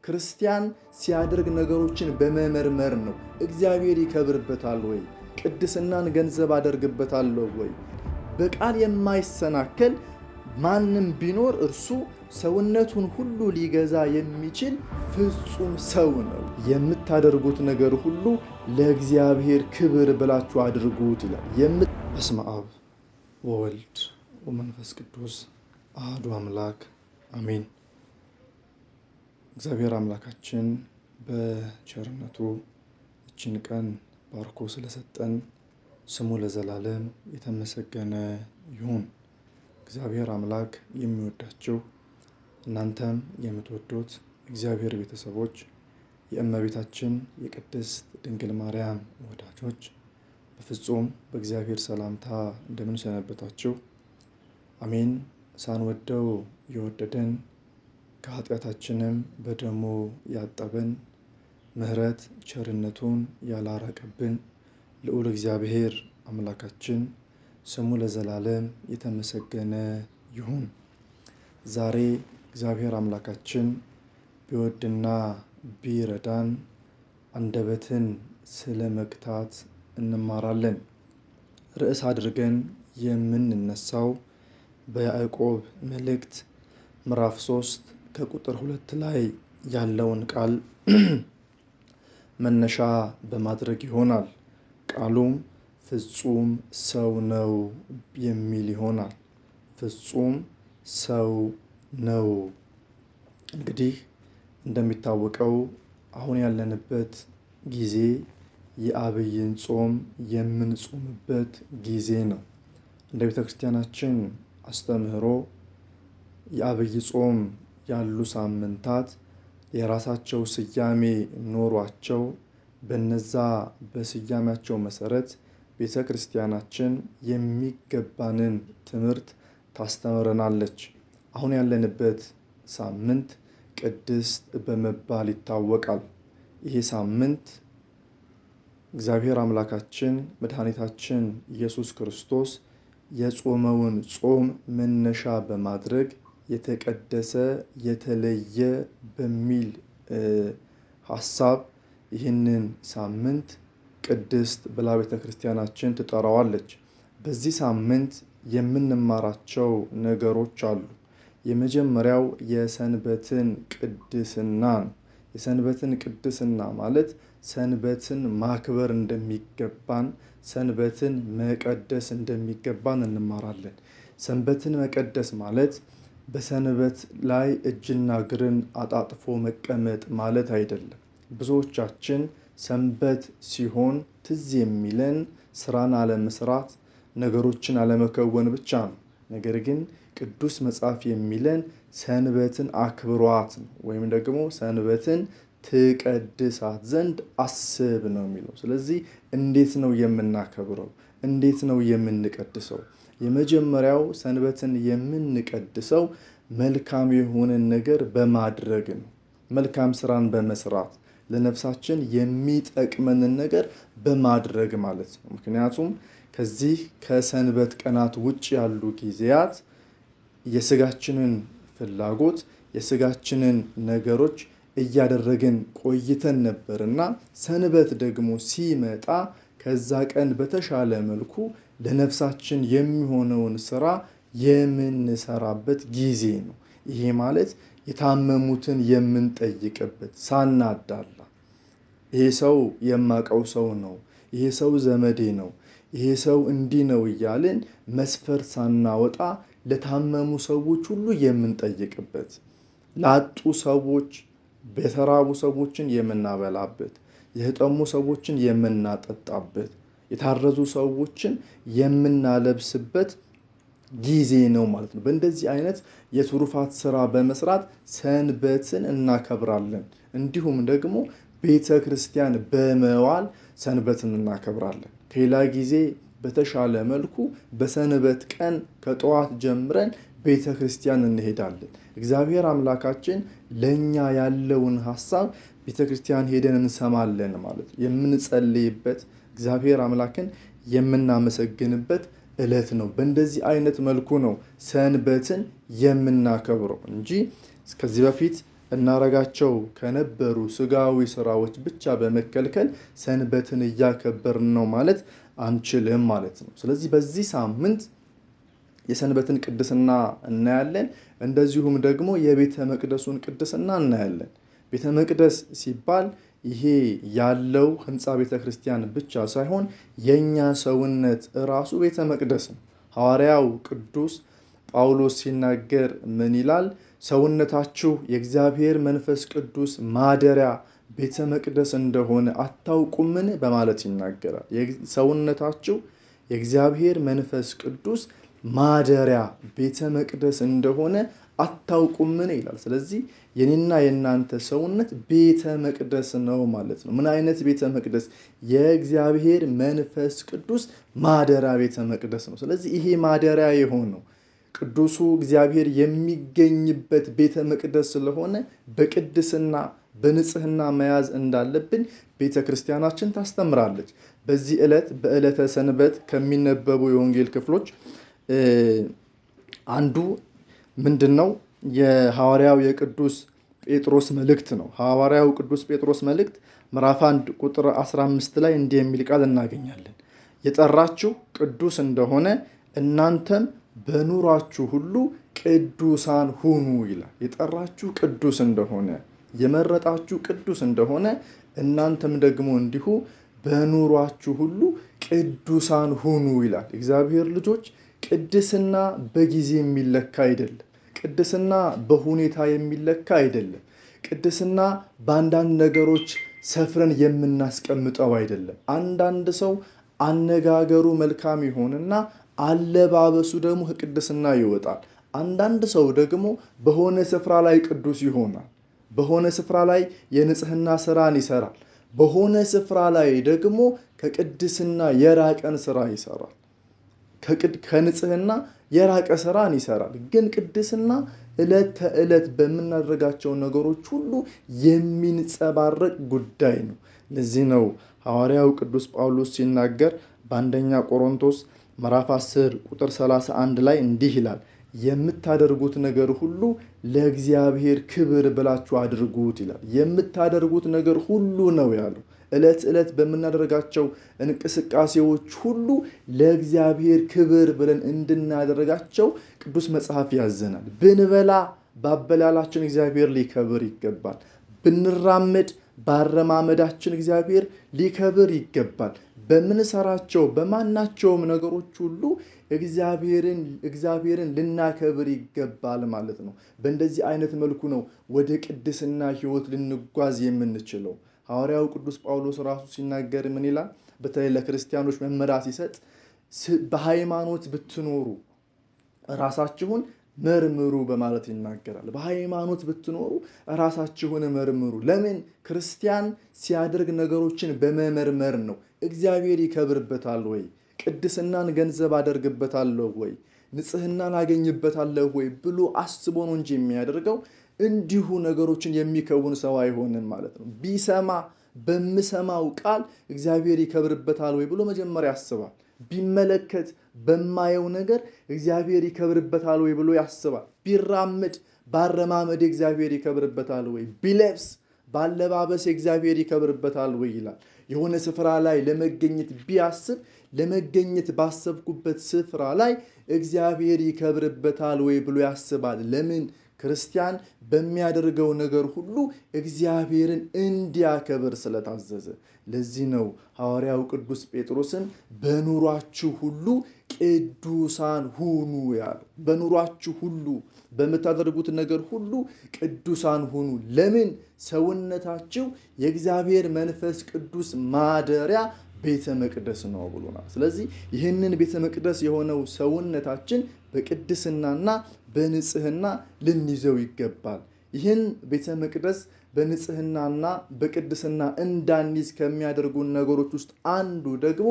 ክርስቲያን ሲያደርግ ነገሮችን በመመርመር ነው። እግዚአብሔር ይከብርበታል ወይ? ቅድስናን ገንዘብ አደርግበታለሁ ወይ? በቃል የማይሰናከል ማንም ቢኖር እርሱ ሰውነቱን ሁሉ ሊገዛ የሚችል ፍጹም ሰው ነው። የምታደርጉት ነገር ሁሉ ለእግዚአብሔር ክብር ብላችሁ አድርጉት ይላል። በስመ አብ ወወልድ ወመንፈስ ቅዱስ አሐዱ አምላክ አሜን። እግዚአብሔር አምላካችን በቸርነቱ እችን ቀን ባርኮ ስለሰጠን ስሙ ለዘላለም የተመሰገነ ይሁን። እግዚአብሔር አምላክ የሚወዳችሁ እናንተም የምትወዱት እግዚአብሔር ቤተሰቦች የእመቤታችን የቅድስት ድንግል ማርያም ወዳጆች በፍጹም በእግዚአብሔር ሰላምታ እንደምን ሰነበታችሁ? አሜን። ሳንወደው የወደደን ከኃጢአታችንም በደሙ ያጠበን ምሕረት ቸርነቱን ያላራቀብን ልዑል እግዚአብሔር አምላካችን ስሙ ለዘላለም የተመሰገነ ይሁን። ዛሬ እግዚአብሔር አምላካችን ቢወድና ቢረዳን አንደበትን ስለ መግታት እንማራለን። ርዕስ አድርገን የምንነሳው በያዕቆብ መልእክት ምዕራፍ 3 ከቁጥር 2 ላይ ያለውን ቃል መነሻ በማድረግ ይሆናል። ቃሉም ፍጹም ሰው ነው የሚል ይሆናል። ፍጹም ሰው ነው። እንግዲህ እንደሚታወቀው አሁን ያለንበት ጊዜ የዐቢይን ጾም የምንጾምበት ጊዜ ነው። እንደ ቤተክርስቲያናችን አስተምህሮ የዐቢይ ጾም ያሉ ሳምንታት የራሳቸው ስያሜ ኖሯቸው በነዛ በስያሜያቸው መሰረት ቤተክርስቲያናችን የሚገባንን ትምህርት ታስተምረናለች። አሁን ያለንበት ሳምንት ቅድስት በመባል ይታወቃል። ይሄ ሳምንት እግዚአብሔር አምላካችን መድኃኒታችን ኢየሱስ ክርስቶስ የጾመውን ጾም መነሻ በማድረግ የተቀደሰ የተለየ በሚል ሐሳብ ይህንን ሳምንት ቅድስት ብላ ቤተክርስቲያናችን ትጠራዋለች። በዚህ ሳምንት የምንማራቸው ነገሮች አሉ። የመጀመሪያው የሰንበትን ቅድስና ነው። የሰንበትን ቅድስና ማለት ሰንበትን ማክበር እንደሚገባን፣ ሰንበትን መቀደስ እንደሚገባን እንማራለን። ሰንበትን መቀደስ ማለት በሰንበት ላይ እጅና እግርን አጣጥፎ መቀመጥ ማለት አይደለም። ብዙዎቻችን ሰንበት ሲሆን ትዝ የሚለን ስራን አለመስራት፣ ነገሮችን አለመከወን ብቻ ነው። ነገር ግን ቅዱስ መጽሐፍ የሚለን ሰንበትን አክብሯት ነው፣ ወይም ደግሞ ሰንበትን ትቀድሳት ዘንድ አስብ ነው የሚለው። ስለዚህ እንዴት ነው የምናከብረው? እንዴት ነው የምንቀድሰው? የመጀመሪያው ሰንበትን የምንቀድሰው መልካም የሆነን ነገር በማድረግ ነው። መልካም ስራን በመስራት ለነፍሳችን የሚጠቅመንን ነገር በማድረግ ማለት ነው። ምክንያቱም ከዚህ ከሰንበት ቀናት ውጭ ያሉ ጊዜያት የስጋችንን ፍላጎት የስጋችንን ነገሮች እያደረግን ቆይተን ነበርና ሰንበት ደግሞ ሲመጣ ከዛ ቀን በተሻለ መልኩ ለነፍሳችን የሚሆነውን ስራ የምንሰራበት ጊዜ ነው። ይሄ ማለት የታመሙትን የምንጠይቅበት ሳናዳላ፣ ይሄ ሰው የማቀው ሰው ነው፣ ይሄ ሰው ዘመዴ ነው፣ ይሄ ሰው እንዲህ ነው እያልን መስፈር ሳናወጣ ለታመሙ ሰዎች ሁሉ የምንጠይቅበት፣ ላጡ ሰዎች በተራቡ ሰዎችን የምናበላበት፣ የተጠሙ ሰዎችን የምናጠጣበት፣ የታረዙ ሰዎችን የምናለብስበት ጊዜ ነው ማለት ነው። በእንደዚህ አይነት የትሩፋት ስራ በመስራት ሰንበትን እናከብራለን። እንዲሁም ደግሞ ቤተ ክርስቲያን በመዋል ሰንበትን እናከብራለን። ከሌላ ጊዜ በተሻለ መልኩ በሰንበት ቀን ከጠዋት ጀምረን ቤተ ክርስቲያን እንሄዳለን። እግዚአብሔር አምላካችን ለኛ ያለውን ሐሳብ ቤተ ክርስቲያን ሄደን እንሰማለን ማለት ነው። የምንጸልይበት እግዚአብሔር አምላክን የምናመሰግንበት ዕለት ነው። በእንደዚህ አይነት መልኩ ነው ሰንበትን የምናከብረው እንጂ ከዚህ በፊት እናረጋቸው ከነበሩ ስጋዊ ስራዎች ብቻ በመከልከል ሰንበትን እያከበርን ነው ማለት አንችልም ማለት ነው። ስለዚህ በዚህ ሳምንት የሰንበትን ቅድስና እናያለን። እንደዚሁም ደግሞ የቤተ መቅደሱን ቅድስና እናያለን። ቤተ መቅደስ ሲባል ይሄ ያለው ህንፃ ቤተ ክርስቲያን ብቻ ሳይሆን የኛ ሰውነት ራሱ ቤተ መቅደስ ነው። ሐዋርያው ቅዱስ ጳውሎስ ሲናገር ምን ይላል? ሰውነታችሁ የእግዚአብሔር መንፈስ ቅዱስ ማደሪያ ቤተ መቅደስ እንደሆነ አታውቁምን? በማለት ይናገራል። ሰውነታችሁ የእግዚአብሔር መንፈስ ቅዱስ ማደሪያ ቤተ መቅደስ እንደሆነ አታውቁምን ይላል። ስለዚህ የኔና የናንተ ሰውነት ቤተ መቅደስ ነው ማለት ነው። ምን አይነት ቤተ መቅደስ? የእግዚአብሔር መንፈስ ቅዱስ ማደሪያ ቤተ መቅደስ ነው። ስለዚህ ይሄ ማደሪያ የሆነው ቅዱሱ እግዚአብሔር የሚገኝበት ቤተ መቅደስ ስለሆነ በቅድስና በንጽህና መያዝ እንዳለብን ቤተ ክርስቲያናችን ታስተምራለች። በዚህ ዕለት በዕለተ ሰንበት ከሚነበቡ የወንጌል ክፍሎች አንዱ ምንድነው? የሐዋርያው የቅዱስ ጴጥሮስ መልእክት ነው። ሐዋርያው ቅዱስ ጴጥሮስ መልእክት ምዕራፍ 1 ቁጥር 15 ላይ እንዲህ የሚል ቃል እናገኛለን። የጠራችሁ ቅዱስ እንደሆነ እናንተም በኑሯችሁ ሁሉ ቅዱሳን ሁኑ ይላል። የጠራችሁ ቅዱስ እንደሆነ የመረጣችሁ ቅዱስ እንደሆነ እናንተም ደግሞ እንዲሁ በኑሯችሁ ሁሉ ቅዱሳን ሁኑ ይላል። እግዚአብሔር ልጆች ቅድስና በጊዜ የሚለካ አይደለም። ቅድስና በሁኔታ የሚለካ አይደለም። ቅድስና በአንዳንድ ነገሮች ሰፍረን የምናስቀምጠው አይደለም። አንዳንድ ሰው አነጋገሩ መልካም ይሆንና አለባበሱ ደግሞ ከቅድስና ይወጣል። አንዳንድ ሰው ደግሞ በሆነ ስፍራ ላይ ቅዱስ ይሆናል። በሆነ ስፍራ ላይ የንጽህና ስራን ይሰራል። በሆነ ስፍራ ላይ ደግሞ ከቅድስና የራቀን ስራ ይሰራል። ከንጽህና የራቀ ስራን ይሰራል። ግን ቅድስና ዕለት ተዕለት በምናደርጋቸው ነገሮች ሁሉ የሚንጸባረቅ ጉዳይ ነው። ለዚህ ነው ሐዋርያው ቅዱስ ጳውሎስ ሲናገር በአንደኛ ቆሮንቶስ ምዕራፍ 10 ቁጥር 31 ላይ እንዲህ ይላል፣ የምታደርጉት ነገር ሁሉ ለእግዚአብሔር ክብር ብላችሁ አድርጉት ይላል። የምታደርጉት ነገር ሁሉ ነው ያለው። ዕለት ዕለት በምናደርጋቸው እንቅስቃሴዎች ሁሉ ለእግዚአብሔር ክብር ብለን እንድናደርጋቸው ቅዱስ መጽሐፍ ያዘናል። ብንበላ ባበላላችን እግዚአብሔር ሊከብር ይገባል። ብንራመድ ባረማመዳችን እግዚአብሔር ሊከብር ይገባል። በምንሰራቸው በማናቸውም ነገሮች ሁሉ እግዚአብሔርን ልናከብር ይገባል ማለት ነው። በእንደዚህ አይነት መልኩ ነው ወደ ቅድስና ሕይወት ልንጓዝ የምንችለው። ሐዋርያው ቅዱስ ጳውሎስ ራሱ ሲናገር ምን ይላል? በተለይ ለክርስቲያኖች መመሪያ ሲሰጥ በሃይማኖት ብትኖሩ ራሳችሁን መርምሩ በማለት ይናገራል። በሃይማኖት ብትኖሩ ራሳችሁን መርምሩ። ለምን? ክርስቲያን ሲያደርግ ነገሮችን በመመርመር ነው። እግዚአብሔር ይከብርበታል ወይ? ቅድስናን ገንዘብ አደርግበታለሁ ወይ? ንጽህናን አገኝበታለሁ ወይ ብሎ አስቦ ነው እንጂ የሚያደርገው እንዲሁ ነገሮችን የሚከውን ሰው አይሆንም ማለት ነው። ቢሰማ በምሰማው ቃል እግዚአብሔር ይከብርበታል ወይ ብሎ መጀመሪያ ያስባል። ቢመለከት በማየው ነገር እግዚአብሔር ይከብርበታል ወይ ብሎ ያስባል። ቢራመድ ባረማመድ እግዚአብሔር ይከብርበታል ወይ? ቢለብስ ባለባበስ እግዚአብሔር ይከብርበታል ወይ ይላል። የሆነ ስፍራ ላይ ለመገኘት ቢያስብ ለመገኘት ባሰብኩበት ስፍራ ላይ እግዚአብሔር ይከብርበታል ወይ ብሎ ያስባል። ለምን? ክርስቲያን በሚያደርገው ነገር ሁሉ እግዚአብሔርን እንዲያከብር ስለታዘዘ። ለዚህ ነው ሐዋርያው ቅዱስ ጴጥሮስን በኑሯችሁ ሁሉ ቅዱሳን ሁኑ ያለው። በኑሯችሁ ሁሉ በምታደርጉት ነገር ሁሉ ቅዱሳን ሁኑ። ለምን? ሰውነታችሁ የእግዚአብሔር መንፈስ ቅዱስ ማደሪያ ቤተ መቅደስ ነው ብሎናል። ስለዚህ ይህንን ቤተ መቅደስ የሆነው ሰውነታችን በቅድስናና በንጽህና ልንይዘው ይገባል። ይህን ቤተ መቅደስ በንጽህናና በቅድስና እንዳንይዝ ከሚያደርጉን ነገሮች ውስጥ አንዱ ደግሞ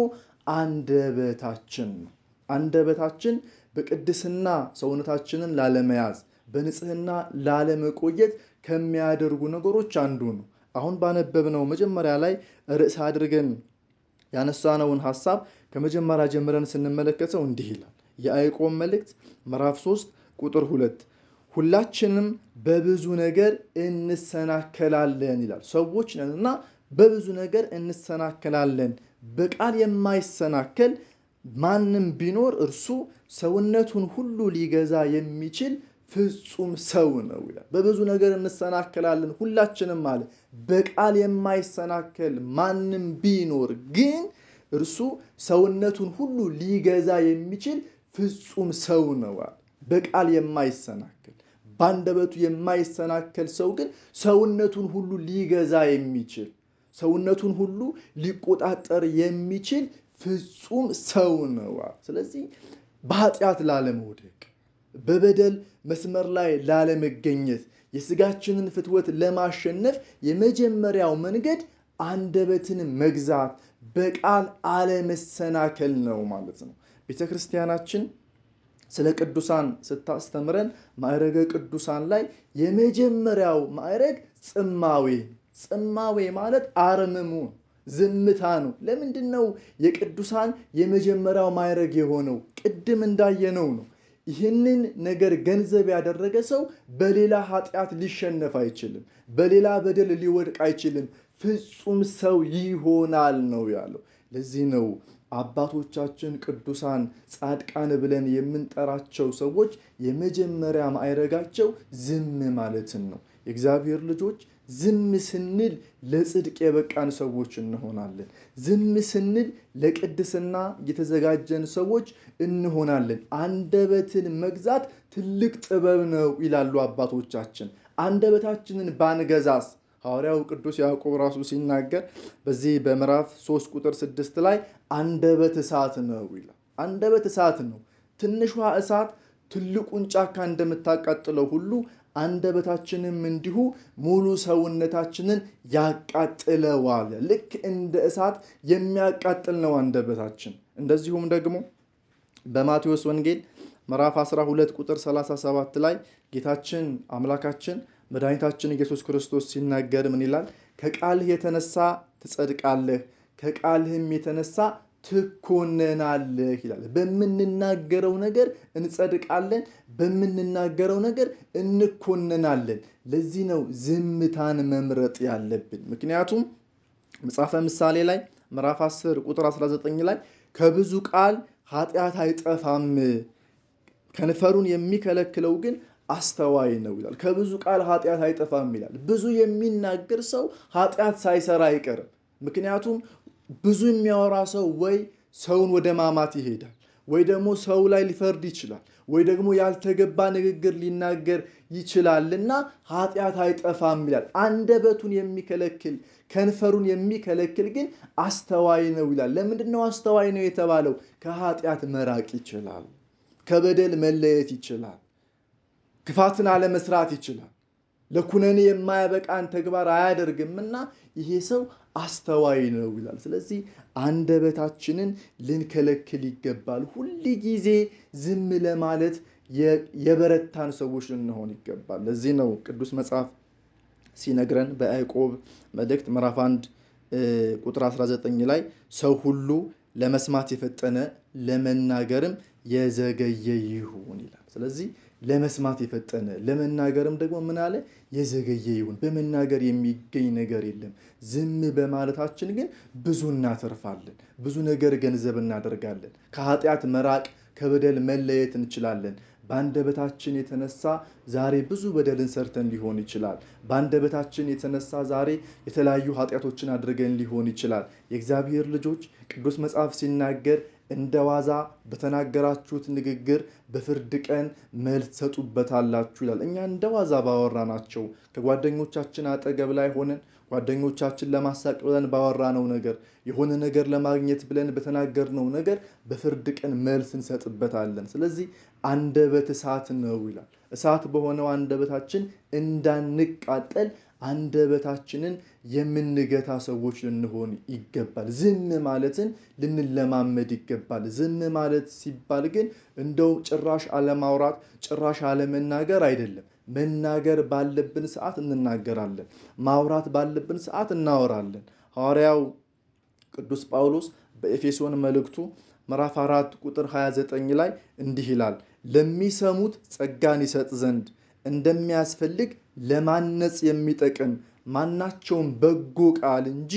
አንደበታችን ነው። አንደበታችን በቅድስና ሰውነታችንን ላለመያዝ በንጽህና ላለመቆየት ከሚያደርጉ ነገሮች አንዱ ነው። አሁን ባነበብነው መጀመሪያ ላይ ርዕስ አድርገን ያነሳነውን ሐሳብ ከመጀመሪያ ጀምረን ስንመለከተው እንዲህ ይላል። የያዕቆብ መልእክት ምዕራፍ 3 ቁጥር 2 ሁላችንም በብዙ ነገር እንሰናከላለን ይላል። ሰዎች ነንና በብዙ ነገር እንሰናከላለን። በቃል የማይሰናከል ማንም ቢኖር እርሱ ሰውነቱን ሁሉ ሊገዛ የሚችል ፍጹም ሰው ነው ይላል። በብዙ ነገር እንሰናከላለን ሁላችንም አለ። በቃል የማይሰናከል ማንም ቢኖር ግን እርሱ ሰውነቱን ሁሉ ሊገዛ የሚችል ፍጹም ሰው ነው። በቃል የማይሰናከል ባንደበቱ የማይሰናከል ሰው ግን ሰውነቱን ሁሉ ሊገዛ የሚችል ሰውነቱን ሁሉ ሊቆጣጠር የሚችል ፍጹም ሰው ነው። ስለዚህ በኃጢአት ላለመውደቅ፣ በበደል መስመር ላይ ላለመገኘት፣ የስጋችንን ፍትወት ለማሸነፍ የመጀመሪያው መንገድ አንደበትን መግዛት፣ በቃል አለመሰናከል ነው ማለት ነው። ቤተክርስቲያናችን ስለ ቅዱሳን ስታስተምረን ማዕረገ ቅዱሳን ላይ የመጀመሪያው ማዕረግ ጽማዌ ማለት አርምሞ ዝምታ ነው። ለምንድነው የቅዱሳን የመጀመሪያው ማዕረግ የሆነው? ቅድም እንዳየነው ነው። ይህንን ነገር ገንዘብ ያደረገ ሰው በሌላ ኃጢአት ሊሸነፍ አይችልም፣ በሌላ በደል ሊወድቅ አይችልም፣ ፍጹም ሰው ይሆናል ነው ያለው። ለዚህ ነው አባቶቻችን ቅዱሳን ጻድቃን ብለን የምንጠራቸው ሰዎች የመጀመሪያ ማዕረጋቸው ዝም ማለትን ነው። የእግዚአብሔር ልጆች ዝም ስንል ለጽድቅ የበቃን ሰዎች እንሆናለን። ዝም ስንል ለቅድስና የተዘጋጀን ሰዎች እንሆናለን። አንደበትን መግዛት ትልቅ ጥበብ ነው ይላሉ አባቶቻችን። አንደበታችንን ባንገዛስ? ሐዋርያው ቅዱስ ያዕቆብ ራሱ ሲናገር በዚህ በምዕራፍ 3 ቁጥር 6 ላይ አንደበት እሳት ነው ይላል። አንደበት እሳት ነው። ትንሿ እሳት ትልቁን ጫካ እንደምታቃጥለው ሁሉ አንደበታችንም እንዲሁ ሙሉ ሰውነታችንን ያቃጥለዋል። ልክ እንደ እሳት የሚያቃጥል ነው አንደበታችን። እንደዚሁም ደግሞ በማቴዎስ ወንጌል ምዕራፍ 12 ቁጥር 37 ላይ ጌታችን አምላካችን መድኃኒታችን ኢየሱስ ክርስቶስ ሲናገር ምን ይላል? ከቃልህ የተነሳ ትጸድቃለህ፣ ከቃልህም የተነሳ ትኮነናለህ ይላል። በምንናገረው ነገር እንጸድቃለን፣ በምንናገረው ነገር እንኮነናለን። ለዚህ ነው ዝምታን መምረጥ ያለብን። ምክንያቱም መጽሐፈ ምሳሌ ላይ ምዕራፍ 10 ቁጥር 19 ላይ ከብዙ ቃል ኃጢአት አይጠፋም፣ ከንፈሩን የሚከለክለው ግን አስተዋይ ነው ይላል። ከብዙ ቃል ኃጢአት አይጠፋም ይላል። ብዙ የሚናገር ሰው ኃጢአት ሳይሰራ አይቀርም። ምክንያቱም ብዙ የሚያወራ ሰው ወይ ሰውን ወደ ማማት ይሄዳል፣ ወይ ደግሞ ሰው ላይ ሊፈርድ ይችላል፣ ወይ ደግሞ ያልተገባ ንግግር ሊናገር ይችላልና ኃጢአት አይጠፋም ይላል። አንደበቱን የሚከለክል ከንፈሩን የሚከለክል ግን አስተዋይ ነው ይላል። ለምንድነው አስተዋይ ነው የተባለው? ከኃጢአት መራቅ ይችላል፣ ከበደል መለየት ይችላል፣ ክፋትን አለመስራት ይችላል፣ ለኩነኔ የማያበቃን ተግባር አያደርግምና ይሄ ሰው አስተዋይ ነው ይላል። ስለዚህ አንደበታችንን ልንከለክል ይገባል። ሁል ጊዜ ዝም ለማለት የበረታን ሰዎች ልንሆን ይገባል። ለዚህ ነው ቅዱስ መጽሐፍ ሲነግረን በያዕቆብ መልእክት ምዕራፍ 1 ቁጥር 19 ላይ ሰው ሁሉ ለመስማት የፈጠነ ለመናገርም የዘገየ ይሁን ይላል። ስለዚህ ለመስማት የፈጠነ ለመናገርም ደግሞ ምን አለ? የዘገየ ይሁን። በመናገር የሚገኝ ነገር የለም። ዝም በማለታችን ግን ብዙ እናተርፋለን፣ ብዙ ነገር ገንዘብ እናደርጋለን። ከኃጢአት መራቅ፣ ከበደል መለየት እንችላለን። በአንደበታችን የተነሳ ዛሬ ብዙ በደልን ሰርተን ሊሆን ይችላል። በአንደበታችን የተነሳ ዛሬ የተለያዩ ኃጢአቶችን አድርገን ሊሆን ይችላል። የእግዚአብሔር ልጆች ቅዱስ መጽሐፍ ሲናገር እንደ ዋዛ በተናገራችሁት ንግግር በፍርድ ቀን መልስ ትሰጡበታላችሁ ይላል። እኛ እንደ ዋዛ ባወራናቸው ከጓደኞቻችን አጠገብ ላይ ሆነን ጓደኞቻችን ለማሳቅ ብለን ባወራነው ነገር፣ የሆነ ነገር ለማግኘት ብለን በተናገርነው ነገር በፍርድ ቀን መልስ እንሰጥበታለን። ስለዚህ አንደበት እሳት ነው ይላል። እሳት በሆነው አንደበታችን እንዳንቃጠል አንደበታችንን የምንገታ ሰዎች ልንሆን ይገባል። ዝም ማለትን ልንለማመድ ይገባል። ዝም ማለት ሲባል ግን እንደው ጭራሽ አለማውራት፣ ጭራሽ አለመናገር አይደለም። መናገር ባለብን ሰዓት እንናገራለን፣ ማውራት ባለብን ሰዓት እናወራለን። ሐዋርያው ቅዱስ ጳውሎስ በኤፌሶን መልእክቱ ምዕራፍ 4 ቁጥር 29 ላይ እንዲህ ይላል፣ ለሚሰሙት ጸጋን ይሰጥ ዘንድ እንደሚያስፈልግ ለማነጽ የሚጠቅም ማናቸውም በጎ ቃል እንጂ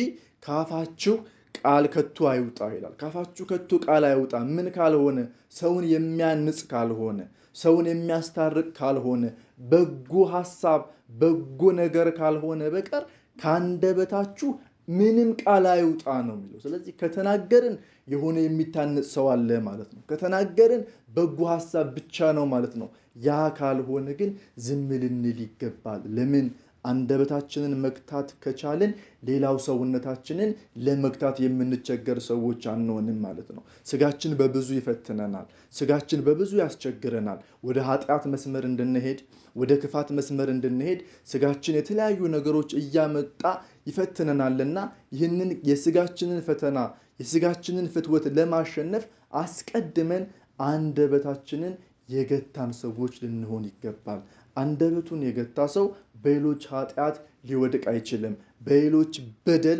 ካፋችሁ ቃል ከቶ አይውጣ ይላል። ካፋችሁ ከቶ ቃል አይውጣ ምን ካልሆነ? ሰውን የሚያንጽ ካልሆነ፣ ሰውን የሚያስታርቅ ካልሆነ፣ በጎ ሐሳብ በጎ ነገር ካልሆነ በቀር ካንደበታችሁ ምንም ቃል አይውጣ ነው የሚለው። ስለዚህ ከተናገርን የሆነ የሚታነጽ ሰው አለ ማለት ነው። ከተናገርን በጎ ሐሳብ ብቻ ነው ማለት ነው። ያ ካልሆነ ግን ዝም ልንል ይገባል። ለምን? አንደበታችንን መግታት ከቻልን ሌላው ሰውነታችንን ለመግታት የምንቸገር ሰዎች አንሆንም ማለት ነው። ስጋችን በብዙ ይፈትነናል። ስጋችን በብዙ ያስቸግረናል። ወደ ኃጢአት መስመር እንድንሄድ፣ ወደ ክፋት መስመር እንድንሄድ ስጋችን የተለያዩ ነገሮች እያመጣ ይፈትነናልና ይህንን የስጋችንን ፈተና የስጋችንን ፍትወት ለማሸነፍ አስቀድመን አንደበታችንን የገታን ሰዎች ልንሆን ይገባል። አንደበቱን የገታ ሰው በሌሎች ኃጢአት ሊወድቅ አይችልም። በሌሎች በደል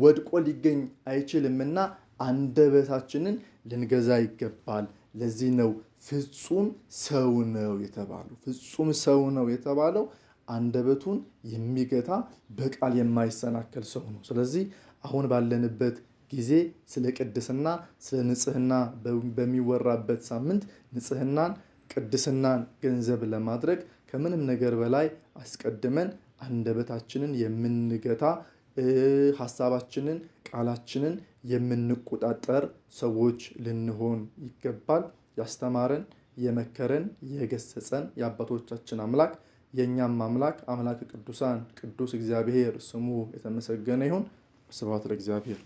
ወድቆ ሊገኝ አይችልምና አንደበታችንን ልንገዛ ይገባል። ለዚህ ነው ፍጹም ሰው ነው የተባለው። ፍጹም ሰው ነው የተባለው አንደበቱን የሚገታ በቃል የማይሰናከል ሰው ነው። ስለዚህ አሁን ባለንበት ጊዜ ስለ ቅድስና ስለ ንጽህና በሚወራበት ሳምንት ንጽህናን ቅድስናን ገንዘብ ለማድረግ ከምንም ነገር በላይ አስቀድመን አንደበታችንን የምንገታ ሐሳባችንን ቃላችንን የምንቆጣጠር ሰዎች ልንሆን ይገባል። ያስተማረን የመከረን የገሰጸን የአባቶቻችን አምላክ የኛም አምላክ አምላክ ቅዱሳን ቅዱስ እግዚአብሔር ስሙ የተመሰገነ ይሁን። ስብሐት ለእግዚአብሔር።